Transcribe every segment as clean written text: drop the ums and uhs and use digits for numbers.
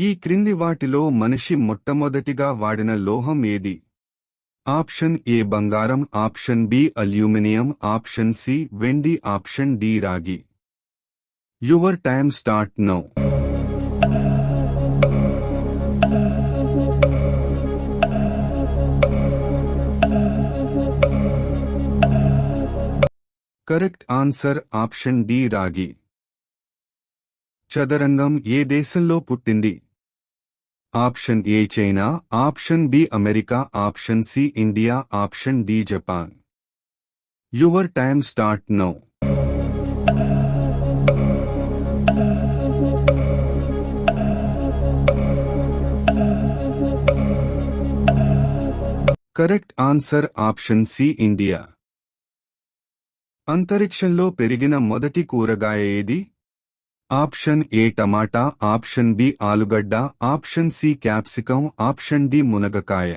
ఈ క్రింది వాటిలో మనిషి మొట్టమొదటిగా వాడిన లోహం ఏది? ఆప్షన్ ఏ బంగారం, option B aluminium, option C వెండి, ఆప్షన్ డి రాగి. Your time start now. Correct answer option D రాగి. చదరంగం ఏ దేశంలో పుట్టింది? Option A China, option B America, option C India, option D Japan. Your time start now. Correct answer option C India. అంతరిక్షంలో పెరిగిన మొదటి కూరగాయ ఏది? ఆప్షన్ ఏ టమాటా, ఆప్షన్ బి ఆలుగడ్డ, option C capsicum, option D మునగకాయ.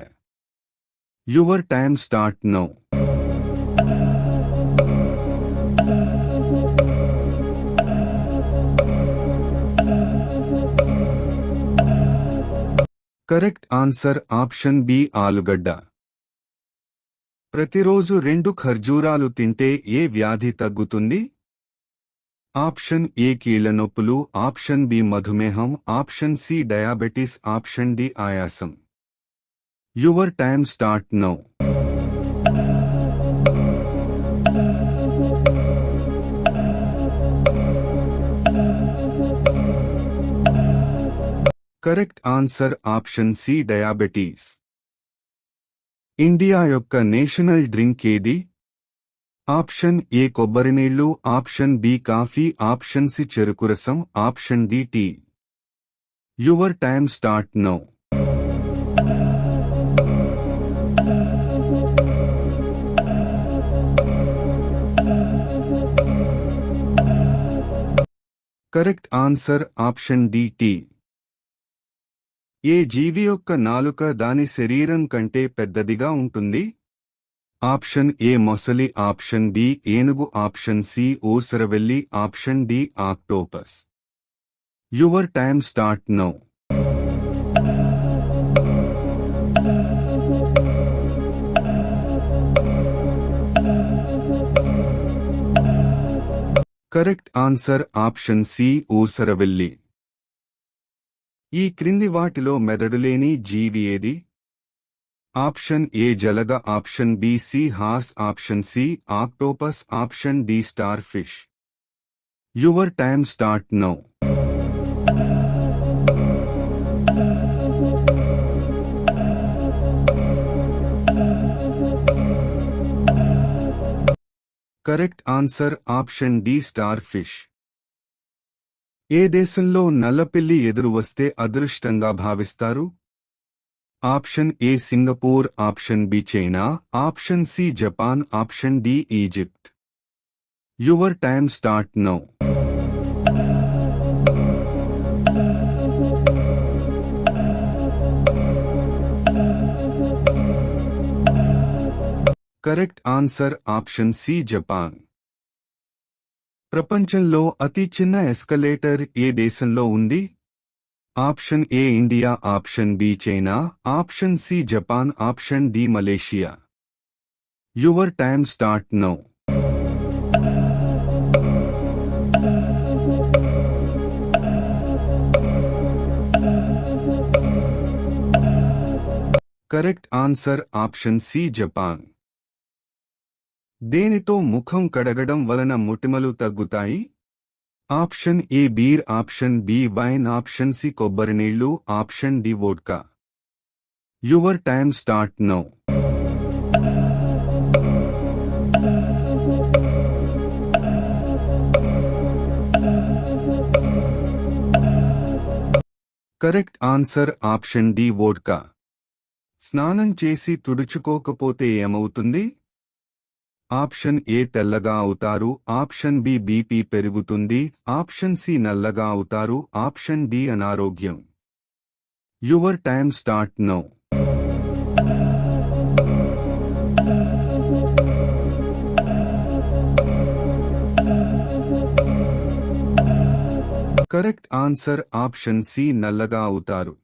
Your time start now. Correct answer option B ఆలుగడ్డ. ప్రతిరోజు 2 ఖర్జూరాలు తింటే ఏ వ్యాధి తగ్గుతుంది? ఆప్షన్ ఏ కీళ్ల నొప్పులు, ఆప్షన్ బి మధుమేహం, option C diabetes, option D ఆయాసం. Your time start now. Correct answer option C diabetes. India యొక్క నేషనల్ డ్రింక్ ఏది? ఆప్షన్ ఏ కొబ్బరినీళ్లు, option B coffee, option C చెరుకురసం, option D tea. Your time start now. Correct answer option D tea. ఏ జీవి యొక్క నాలుక దాని శరీరం కంటే పెద్దదిగా ఉంటుంది? ఆప్షన్ ఏ మొసలి, ఆప్షన్ బి ఏనుగు, ఆప్షన్ సి ఊసరవెల్లి, option D octopus. Your time start now. Correct answer option C ఊసరవెల్లి. ఈ క్రింది వాటిలో మెదడులేని జీవి ఏది? ఆప్షన్ ఏ జలగ, option B sea horse, option C octopus, option D starfish. Your time start now. Correct answer option D starfish. ఏ దేశంలో నల్లపిల్లి ఎదురు వస్తే అదృష్టంగా భావిస్తారు? Option A Singapore, option B China, option C Japan, option D Egypt. Your time start now. Correct answer option C Japan. ప్రపంచంలో అతి చిన్న ఎస్కలేటర్ ఏ దేశంలో ఉంది? Option A India, option B China, option C Japan, option D Malaysia. Your time start now. Correct answer option C Japan. దేనితో ముఖం కడగడం వలన మొటిమలు తగ్గుతాయి? Option A beer, option B wine, option C కొబ్బరినీళ్లు, option D vodka. Your time start now. Correct answer option D vodka. స్నానం చేసి తుడుచుకోకపోతే ఏమవుతుంది? ఆప్షన్ ఏ తెల్లగా అవుతారు, ఆప్షన్ బి బీపీ పెరుగుతుంది, ఆప్షన్ సి నల్లగా అవుతారు, ఆప్షన్ డి అనారోగ్యం. Your time start now. Correct answer option C నల్లగా అవుతారు.